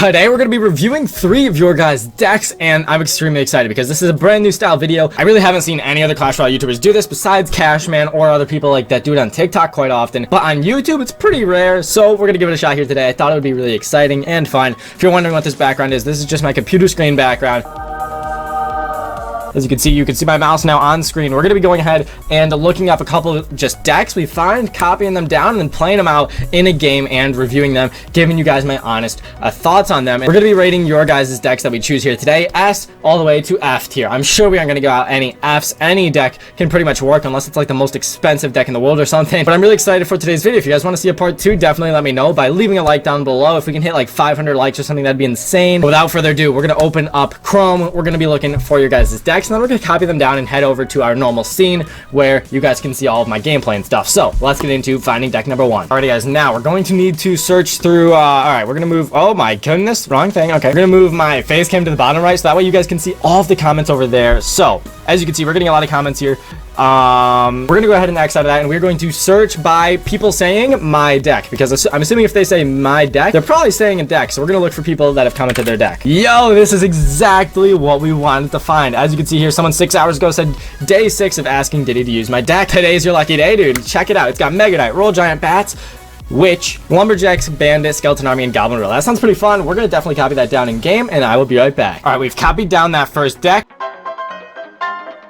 Today we're going to be reviewing 3 of your guys' decks, and I'm extremely excited because this is a brand new style video. I really haven't seen any other Clash Royale YouTubers do this besides Cashman or other people like that do it on TikTok quite often, but on YouTube it's pretty rare, so we're going to give it a shot here today. I thought it would be really exciting and fun. If you're wondering what this background is, this is just my computer screen background. As you can see my mouse now on screen. We're going to be going ahead and looking up a couple of just decks we find, copying them down, and then playing them out in a game and reviewing them, giving you guys my honest thoughts on them. And we're going to be rating your guys' decks that we choose here today, S all the way to F tier. I'm sure we aren't going to go out any Fs. Any deck can pretty much work unless it's like the most expensive deck in the world or something. But I'm really excited for today's video. If you guys want to see a part 2, definitely let me know by leaving a like down below. If we can hit like 500 likes or something, that'd be insane. But without further ado, we're going to open up Chrome. We're going to be looking for your guys' decks, and then we're going to copy them down and head over to our normal scene where you guys can see all of my gameplay and stuff. So let's get into finding deck number 1. Alrighty guys, now we're going to need to search through alright, we're gonna move, oh my goodness, wrong thing. Okay, we're gonna move my face cam to the bottom right so that way you guys can see all of the comments over there. So as you can see, we're getting a lot of comments here. We're gonna go ahead and X out of that, and we're going to search by people saying my deck, because I'm assuming if they say my deck, they're probably saying a deck. So we're gonna look for people that have commented their deck. Yo, this is exactly what we wanted to find. As you can see here, someone 6 hours ago said day 6 of asking Diddy to use my deck. Today's your lucky day, dude. Check it out. It's got Mega Knight, Royal Giant, Bats, Witch, Lumberjacks, Bandit, Skeleton Army, and Goblin Reel. That sounds pretty fun. We're gonna definitely copy that down in game, and I will be right back. All right, we've copied down that first deck.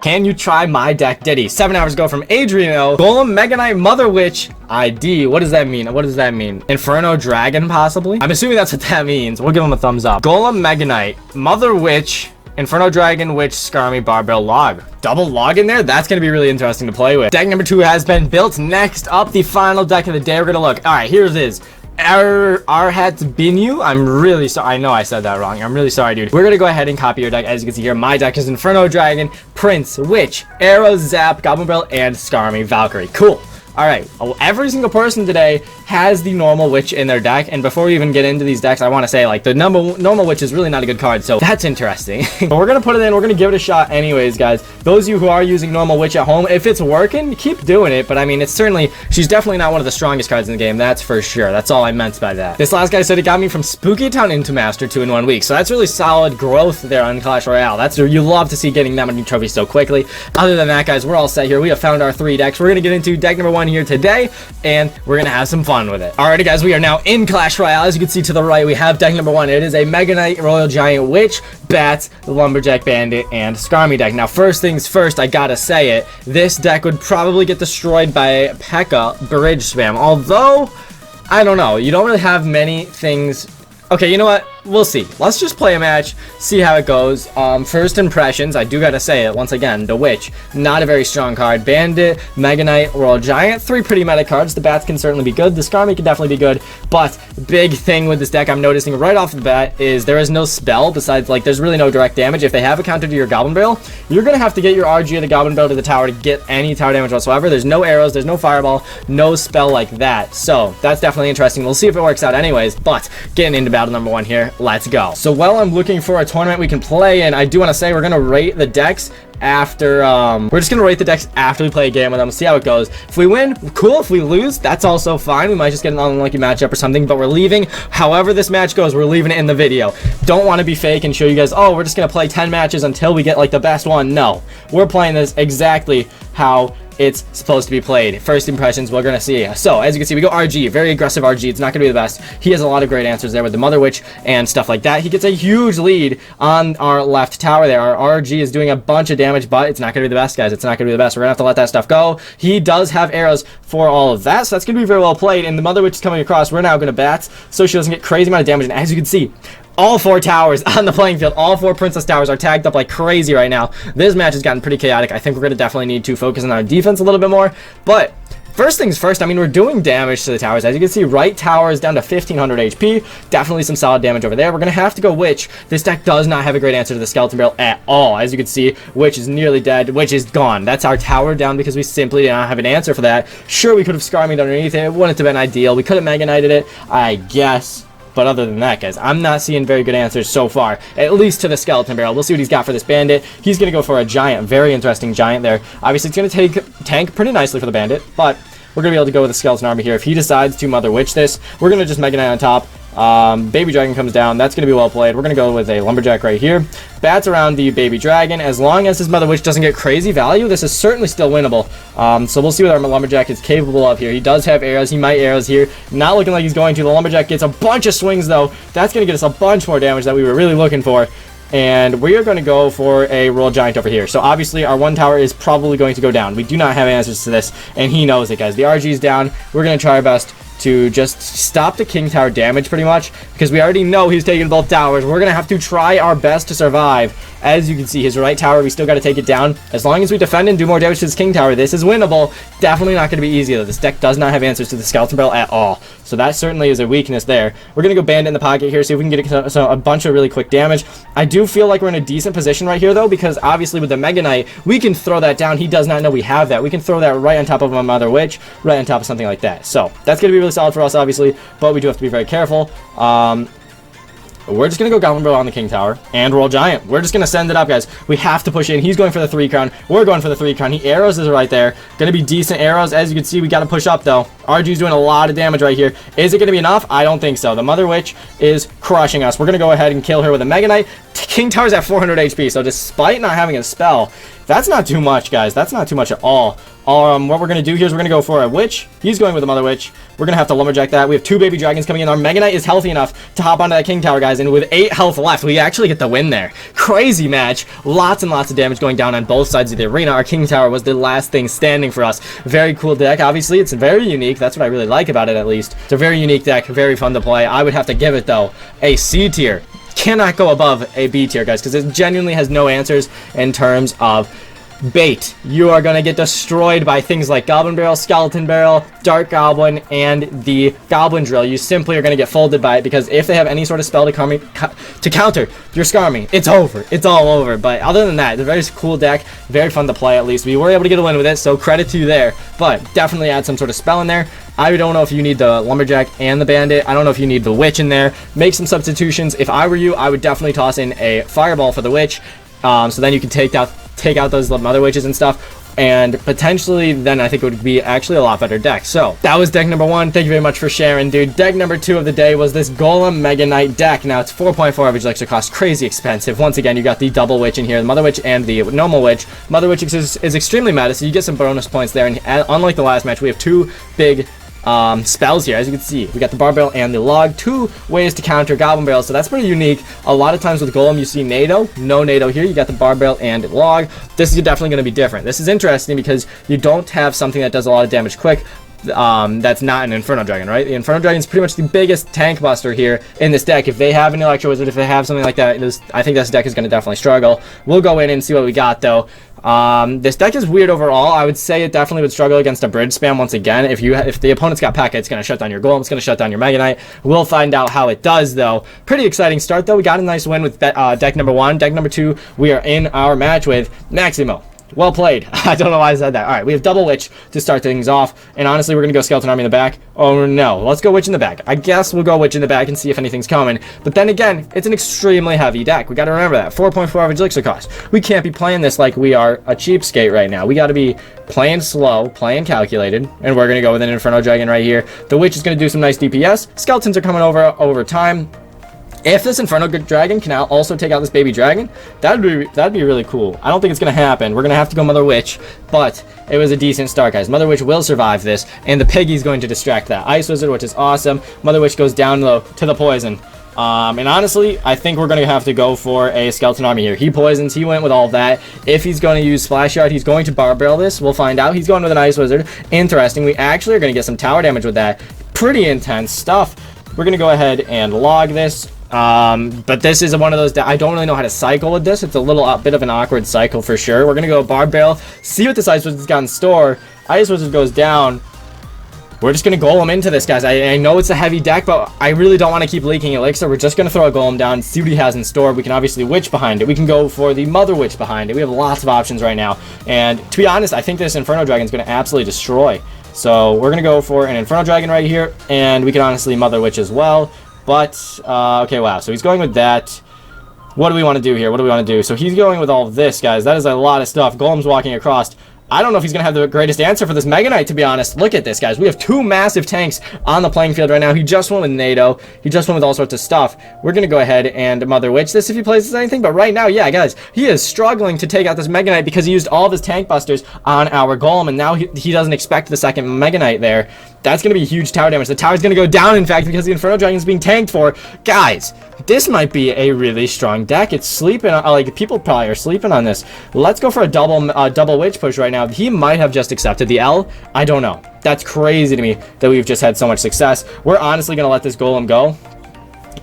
Can you try my deck, Diddy? 7 hours ago from Adriano. Golem, Mega Knight, Mother Witch, ID. What does that mean? What does that mean? Inferno Dragon, possibly? I'm assuming that's what that means. We'll give him a thumbs up. Golem, Mega Knight, Mother Witch, Inferno Dragon, Witch, Skarmy, Barbell, Log. Double Log in there? That's going to be really interesting to play with. Deck number 2 has been built. Next up, the final deck of the day. We're going to look. All right, here it is. Arhat's Binu. I'm really sorry. I know I said that wrong. I'm really sorry, dude. We're gonna go ahead and copy your deck. As you can see here, my deck is Inferno Dragon, Prince, Witch, Arrow, Zap, Goblin Bell, and Skarmy, Valkyrie. Cool. All right, every single person today has the normal Witch in their deck, and before we even get into these decks, I want to say, like, the normal Witch is really not a good card, so that's interesting. But we're gonna put it in, we're gonna give it a shot anyways, guys. Those of you who are using normal Witch at home, if it's working, keep doing it, but I mean, she's definitely not one of the strongest cards in the game, that's for sure. That's all I meant by that. This last guy said it got me from Spooky Town into Master 2 in 1 week, so that's really solid growth there on Clash Royale. You love to see getting that many trophies so quickly. Other than that, guys, we're all set here. We have found our 3 decks. We're gonna get into deck number 1 here today, and we're gonna have some fun with it. Alrighty guys, we are now in Clash Royale. As you can see to the right, we have deck number 1. It is a Mega Knight, Royal Giant, Witch, Bats, Lumberjack, Bandit, and Skarmy deck. Now first things first, I gotta say it, this deck would probably get destroyed by P.E.K.K.A. Bridge Spam, although I don't know, you don't really have many things. Okay, you know what? We'll see. Let's just play a match, see how it goes. First impressions, I do gotta say it once again, the Witch, not a very strong card. Bandit, Mega Knight, Royal Giant, 3 pretty meta cards. The Bats can certainly be good. The Skarmy can definitely be good, but big thing with this deck I'm noticing right off the bat is there is no spell besides, like, there's really no direct damage. If they have a counter to your Goblin Barrel, you're gonna have to get your RG of the Goblin Barrel to the tower to get any tower damage whatsoever. There's no arrows, there's no fireball, no spell like that. So that's definitely interesting. We'll see if it works out anyways, but getting into battle number 1 here, let's go. So while I'm looking for a tournament we can play in, I do want to say we're gonna rate the decks after we're just gonna rate the decks after we play a game with them, see how it goes. If we win, cool. If we lose, that's also fine. We might just get an unlucky matchup or something, but we're leaving however this match goes, we're leaving it in the video. Don't want to be fake and show you guys, oh, we're just gonna play 10 matches until we get like the best one. No, we're playing this exactly how it's supposed to be played. First impressions, we're gonna see. So as you can see, we go RG, very aggressive RG. It's not gonna be the best. He has a lot of great answers there with the Mother Witch and stuff like that. He gets a huge lead on our left tower there. Our RG is doing a bunch of damage, but it's not gonna be the best, guys. It's not gonna be the best. We're gonna have to let that stuff go. He does have arrows for all of that, so that's gonna be very well played. And the Mother Witch is coming across. We're now gonna Bats, so she doesn't get crazy amount of damage. And as you can see, all 4 towers on the playing field, all 4 princess towers are tagged up like crazy right now. This match has gotten pretty chaotic. I think we're going to definitely need to focus on our defense a little bit more. But first things first, I mean, we're doing damage to the towers. As you can see, right tower is down to 1500 HP. Definitely some solid damage over there. We're going to have to go Witch. This deck does not have a great answer to the Skeleton Barrel at all. As you can see, Witch is nearly dead. Witch is gone. That's our tower down because we simply did not have an answer for that. Sure, we could have Skarmied underneath it. It wouldn't have been ideal. We could have Mega Knighted it, I guess. But other than that, guys, I'm not seeing very good answers so far, at least to the Skeleton Barrel. We'll see what he's got for this Bandit. He's going to go for a Giant, very interesting Giant there. Obviously, it's going to tank pretty nicely for the Bandit, but we're going to be able to go with the Skeleton Army here. If he decides to Mother Witch this, we're going to just Mega Knight on top, Baby Dragon comes down. That's going to be well played. We're going to go with a Lumberjack right here. Bats around the Baby Dragon. As long as his Mother Witch doesn't get crazy value, this is certainly still winnable. So we'll see what our Lumberjack is capable of here. He does have arrows. He might arrows here. Not looking like he's going to. The Lumberjack gets a bunch of swings, though. That's going to get us a bunch more damage that we were really looking for. And we are going to go for a Royal Giant over here. So obviously our one tower is probably going to go down. We do not have answers to this, and he knows it, guys. The RG is down. We're going to try our best to just stop the King Tower damage pretty much, because we already know he's taking both towers. We're going to have to try our best to survive. As you can see, his right tower, we still got to take it down. As long as we defend and do more damage to his King Tower, this is winnable. Definitely not going to be easy, though. This deck does not have answers to the Skeleton Barrel at all. So that certainly is a weakness there. We're going to go Bandit in the pocket here, see if we can get a bunch of really quick damage. I do feel like we're in a decent position right here, though, because obviously with the Mega Knight, we can throw that down. He does not know we have that. We can throw that right on top of a Mother Witch, right on top of something like that. So that's going to be really solid for us, obviously, but we do have to be very careful. We're just going to go Goblin Barrel on the King Tower and Royal Giant. We're just going to send it up, guys. We have to push in. He's going for the 3 crown. We're going for the 3 crown. He arrows is right there. Going to be decent arrows. As you can see, we got to push up, though. RG's doing a lot of damage right here. Is it going to be enough? I don't think so. The Mother Witch is crushing us. We're going to go ahead and kill her with a Mega Knight. King Tower's at 400 HP, so despite not having a spell, that's not too much, guys. That's not too much at all. What we're going to do here is we're going to go for a Witch. He's going with a Mother Witch. We're going to have to Lumberjack that. We have 2 Baby Dragons coming in. Our Mega Knight is healthy enough to hop onto that King Tower, guys, and with 8 health left, we actually get the win there. Crazy match. Lots and lots of damage going down on both sides of the arena. Our King Tower was the last thing standing for us. Very cool deck. Obviously, it's very unique. That's what I really like about it, at least. It's a very unique deck. Very fun to play. I would have to give it, though, a C tier. Cannot go above a B tier, guys, because it genuinely has no answers in terms of bait. You are going to get destroyed by things like Goblin Barrel, Skeleton Barrel, Dark Goblin, and the Goblin Drill. You simply are going to get folded by it, because if they have any sort of spell to counter your Skarmy, it's over. It's all over. But other than that, it's a very cool deck. Very fun to play, at least. We were able to get a win with it, so credit to you there. But definitely add some sort of spell in there. I don't know if you need the Lumberjack and the Bandit. I don't know if you need the Witch in there. Make some substitutions. If I were you, I would definitely toss in a Fireball for the Witch. So then you can take out those Mother Witches and stuff, and potentially then I think it would be actually a lot better deck. So that was deck number 1. Thank you very much for sharing, dude. Deck number 2 of the day was this Golem Mega Knight deck. Now it's 4.4 average elixir cost, crazy expensive. Once again, you got the double Witch in here, the Mother Witch and the normal Witch. Mother Witch is extremely meta, so you get some bonus points there, and unlike the last match, we have 2 big spells here. As you can see, we got the Bar Barrel and the Log. 2 ways to counter Goblin Barrel, so that's pretty unique. A lot of times with Golem you see NATO. No NATO here. You got the Bar Barrel and Log. This is definitely going to be different. This is interesting because you don't have something that does a lot of damage quick. That's not an Inferno Dragon, right? The Inferno Dragon is pretty much the biggest tank buster here in this deck. If they have an Electro Wizard, if they have something like that, I think this deck is going to definitely struggle. We'll go in and see what we got, though. This deck is weird overall. I would say it definitely would struggle against a bridge spam once again. If the opponent's got P.E.K.K.A, it's going to shut down your Golem. It's going to shut down your Mega Knight. We'll find out how it does, though. Pretty exciting start, though. We got a nice win with deck number 1. Deck number 2, we are in our match with Maximo. Well played. I don't know why I said that. All right, we have double Witch to start things off, and honestly, we're going to go Skeleton Army in the back. Oh, no. Let's go Witch in the back. I guess we'll go Witch in the back and see if anything's coming, but then again, it's an extremely heavy deck. We got to remember that. 4.4 average elixir cost. We can't be playing this like we are a cheapskate right now. We got to be playing slow, playing calculated, and we're going to go with an Inferno Dragon right here. The Witch is going to do some nice DPS. Skeletons are coming over time. If this Inferno Dragon can also take out this Baby Dragon, that'd be really cool. I don't think it's going to happen. We're going to have to go Mother Witch, but it was a decent start, guys. Mother Witch will survive this, and the Piggy's going to distract that Ice Wizard, which is awesome. Mother Witch goes down low to the poison. And honestly, I think we're going to have to go for a Skeleton Army here. He poisons. He went with all that. If he's going to use Splash Yard, he's going to Bar Barrel this. We'll find out. He's going with an Ice Wizard. Interesting. We actually are going to get some tower damage with that. Pretty intense stuff. We're going to go ahead and log this. But this is one of those that I don't really know how to cycle with this. It's a little bit of an awkward cycle for sure. We're going to go Bar Barrel, see what this Ice Wizard's got in store. Ice Wizard goes down. We're just going to Golem into this, guys. I know it's a heavy deck, but I really don't want to keep leaking Elixir. We're just going to throw a Golem down, see what he has in store. We can obviously Witch behind it. We can go for the Mother Witch behind it. We have lots of options right now. And to be honest, I think this Inferno Dragon is going to absolutely destroy. So we're going to go for an Inferno Dragon right here, and we can honestly Mother Witch as well. But, okay, wow. So he's going with that. What do we want to do here? What do we want to do? So he's going with all of this, guys. That is a lot of stuff. Golem's walking across. I don't know if he's going to have the greatest answer for this Mega Knight, to be honest. Look at this, guys. We have 2 massive tanks on the playing field right now. He just went with NATO. He just went with all sorts of stuff. We're going to go ahead and Mother Witch this if he plays anything. But right now, yeah, guys, he is struggling to take out this Mega Knight because he used all of his tank busters on our Golem. And now he doesn't expect the second Mega Knight there. That's going to be huge tower damage. The tower's going to go down, in fact, because the Inferno Dragon is being tanked for. Guys, this might be a really strong deck. It's sleeping, like, people probably are sleeping on this. Let's go for a double Witch push right now. He might have just accepted the L. I don't know. That's crazy to me that we've just had so much success. We're honestly going to let this Golem go.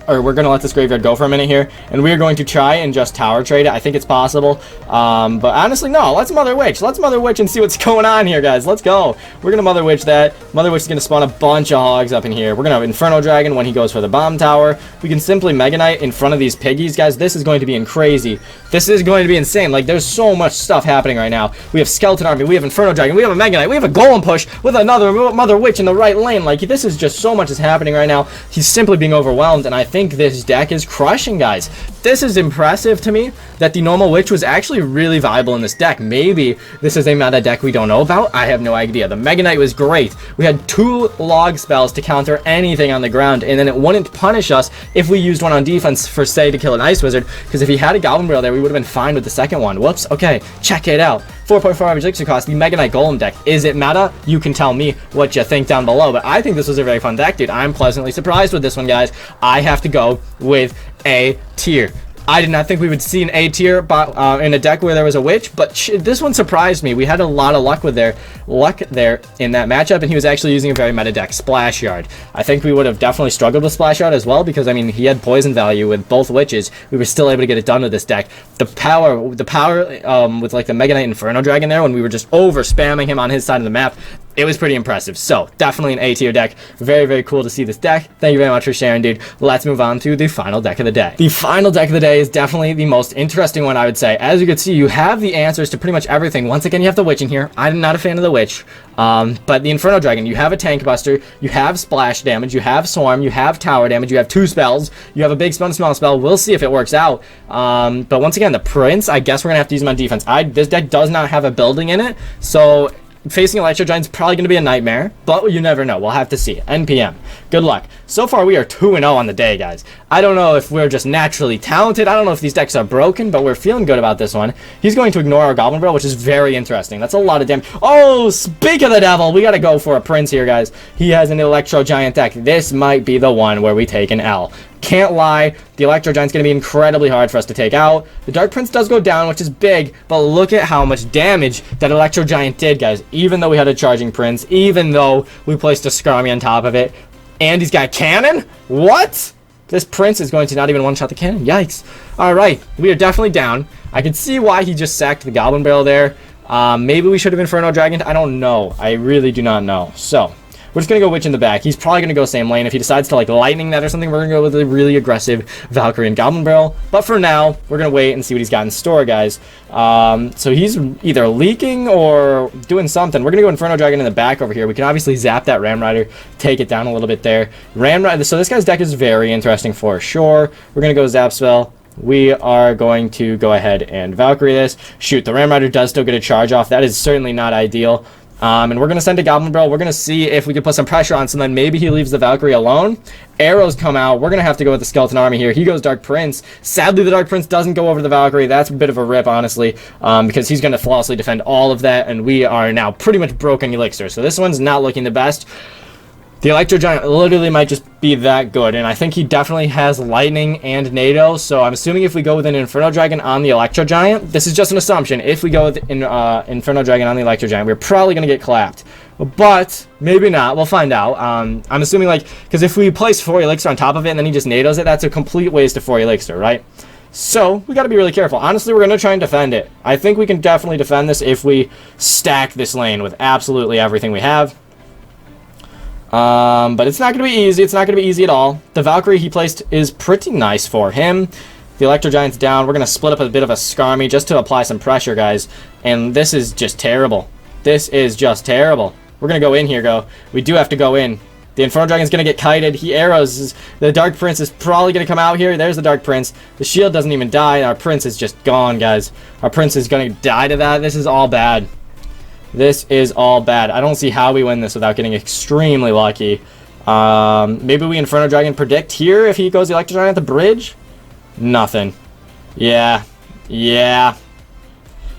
Or we're going to let this graveyard go for a minute here, and we're going to try and just tower trade it. I think it's possible, but honestly, no. Let's Mother Witch. Let's Mother Witch and see what's going on here, guys. Let's go. We're going to Mother Witch that. Mother Witch is going to spawn a bunch of hogs up in here. We're going to have Inferno Dragon when he goes for the bomb tower. We can simply Mega Knight in front of these piggies, guys. This is going to be crazy. This is going to be insane. Like, there's so much stuff happening right now. We have Skeleton Army. We have Inferno Dragon. We have a Mega Knight. We have a Golem push with another Mother Witch in the right lane. Like, this is just so much is happening right now. He's simply being overwhelmed, and I think this deck is crushing, guys. This is impressive to me that the normal Witch was actually really viable in this deck. Maybe this is a meta deck we don't know about. I have no idea. The Mega Knight was great. We had 2 log spells to counter anything on the ground, and then it wouldn't punish us if we used one on defense for, say, to kill an Ice Wizard, because if he had a Goblin Barrel there, we would have been fine with the second one. Whoops. Okay, check it out. 4.4 average elixir cost, the Mega Knight Golem deck. Is it meta? You can tell me what you think down below, but I think this was a very fun deck, dude. I'm pleasantly surprised with this one, guys. I have to go with A tier. I did not think we would see an A tier in a deck where there was a Witch, but this one surprised me. We had a lot of luck there in that matchup, and he was actually using a very meta deck, Splash Yard. I think we would have definitely struggled with Splash Yard as well, because I mean he had poison value with both Witches. We were still able to get it done with this deck. The power with like the Mega Knight Inferno Dragon there, when we were just over spamming him on his side of the map, it was pretty impressive. So definitely an A tier deck. Very, very cool to see this deck. Thank you very much for sharing, dude. Let's move on to the final deck of the day. The final deck of the day is definitely the most interesting one, I would say. As you can see, you have the answers to pretty much everything. Once again, you have the Witch in here. I'm not a fan of the Witch. But the Inferno Dragon, you have a Tank Buster, you have Splash damage, you have Swarm, you have Tower damage, you have 2 spells, you have a big spell and small spell. We'll see if it works out. But once again, the Prince, I guess we're gonna have to use him on defense. This deck does not have a building in it, so facing Electro Giant's probably going to be a nightmare, but you never know. We'll have to see. NPM. Good luck. So far, we are 2-0 on the day, guys. I don't know if we're just naturally talented. I don't know if these decks are broken, but we're feeling good about this one. He's going to ignore our Goblin Barrel, which is very interesting. That's a lot of damage. Oh, speak of the devil. We got to go for a Prince here, guys. He has an Electro Giant deck. This might be the one where we take an L. Can't lie, the Electro Giant's going to be incredibly hard for us to take out. The Dark Prince does go down, which is big, but look at how much damage that Electro Giant did, guys. Even though we had a Charging Prince, even though we placed a Skarmy on top of it, and he's got a cannon? What? This Prince is going to not even one-shot the cannon. Yikes. Alright, we are definitely down. I can see why he just sacked the Goblin Barrel there. Maybe we should have Inferno Dragon. I don't know. I really do not know. So we're just going to go Witch in the back. He's probably going to go same lane. If he decides to like lightning that or something, we're going to go with a really aggressive Valkyrie and Goblin Barrel. But for now, we're going to wait and see what he's got in store, guys. So he's either leaking or doing something. We're going to go Inferno Dragon in the back over here. We can obviously zap that Ram Rider, take it down a little bit there. Ram Rider. So this guy's deck is very interesting for sure. We're going to go Zap Spell. We are going to go ahead and Valkyrie this. Shoot, the Ram Rider does still get a charge off. That is certainly not ideal. And we're going to send a Goblin Barrel. We're going to see if we can put some pressure on, so then maybe he leaves the Valkyrie alone. Arrows come out. We're going to have to go with the Skeleton Army here. He goes Dark Prince. Sadly, the Dark Prince doesn't go over the Valkyrie. That's a bit of a rip, honestly, because he's going to flawlessly defend all of that, and we are now pretty much broken Elixir. So this one's not looking the best. The Electro Giant literally might just be that good, and I think he definitely has Lightning and NATO, so I'm assuming if we go with an Inferno Dragon on the Electro Giant, this is just an assumption, if we go with an Inferno Dragon on the Electro Giant, we're probably going to get clapped. But maybe not. We'll find out. I'm assuming, like, because if we place 4 Elixir on top of it and then he just NATOs it, that's a complete waste of 4 Elixir, right? So we got to be really careful. Honestly, we're going to try and defend it. I think we can definitely defend this if we stack this lane with absolutely everything we have. But it's not going to be easy. It's not going to be easy at all. The Valkyrie he placed is pretty nice for him. The Electro Giant's down. We're going to split up a bit of a Skarmy just to apply some pressure, guys. And this is just terrible. This is just terrible. We're going to go in here, We do have to go in. The Inferno Dragon's going to get kited. He arrows. The Dark Prince is probably going to come out here. There's the Dark Prince. The shield doesn't even die. Our Prince is just gone, guys. Our Prince is going to die to that. This is all bad. This is all bad. I don't see how we win this without getting extremely lucky. Maybe we Inferno Dragon predict here if he goes Electro Giant at the bridge? Nothing. Yeah. Yeah.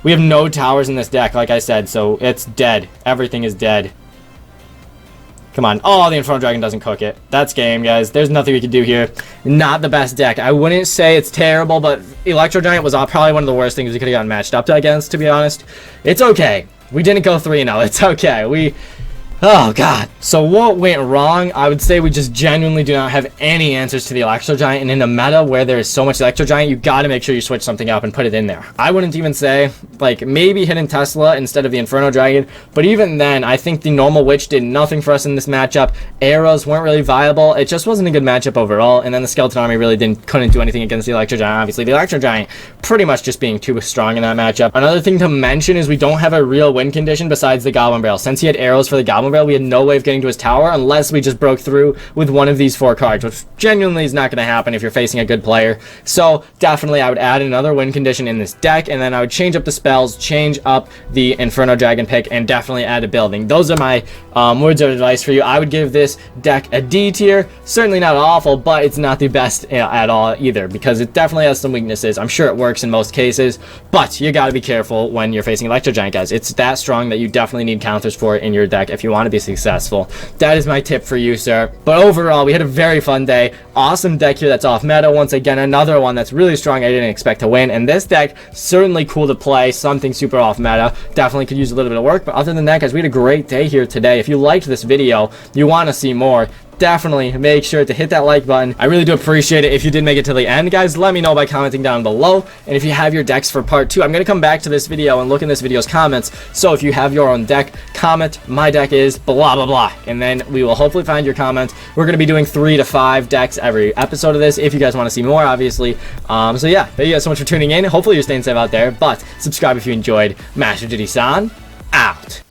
We have no towers in this deck, like I said, so it's dead. Everything is dead. Come on. Oh, the Inferno Dragon doesn't cook it. That's game, guys. There's nothing we can do here. Not the best deck. I wouldn't say it's terrible, but Electro Giant was probably one of the worst things we could have gotten matched up to against, to be honest. It's okay. We didn't go 3-0. It's okay. Oh, God. So what went wrong? I would say we just genuinely do not have any answers to the Electro Giant. And in a meta where there is so much Electro Giant, you got to make sure you switch something up and put it in there. I wouldn't even say, like, maybe Hidden Tesla instead of the Inferno Dragon. But even then, I think the normal Witch did nothing for us in this matchup. Arrows weren't really viable. It just wasn't a good matchup overall. And then the Skeleton Army really couldn't do anything against the Electro Giant. Obviously, the Electro Giant pretty much just being too strong in that matchup. Another thing to mention is we don't have a real win condition besides the Goblin Barrel. Since he had arrows for the Goblin Barrel, we had no way of getting to his tower unless we just broke through with one of these 4 cards, which genuinely is not going to happen if you're facing a good player. So definitely I would add another win condition in this deck, and then I would change up the spells, change up the Inferno Dragon pick, and definitely add a building. Those are my words of advice for you. I would give this deck a D tier. Certainly not awful, but it's not the best at all either, because it definitely has some weaknesses. I'm sure it works in most cases, but you got to be careful when you're facing Electro Giant, guys. It's that strong that you definitely need counters for it in your deck if you want to be successful. That is my tip for you, sir. But overall, we had a very fun day. Awesome deck here that's off meta. Once again, another one that's really strong I didn't expect to win. And this deck, certainly cool to play. Something super off meta. Definitely could use a little bit of work. But other than that, guys, we had a great day here today. If you liked this video, you want to see more, definitely make sure to hit that like button. I really do appreciate it if you did make it to the end, guys. Let me know by commenting down below. And if you have your decks for part 2, I'm going to come back to this video and look in this video's comments. So if you have your own deck, comment, my deck is blah, blah, blah. And then we will hopefully find your comments. We're going to be doing 3 to 5 decks every episode of this if you guys want to see more, obviously. So yeah, thank you guys so much for tuning in. Hopefully you're staying safe out there. But subscribe if you enjoyed. Master Jitty-san, out.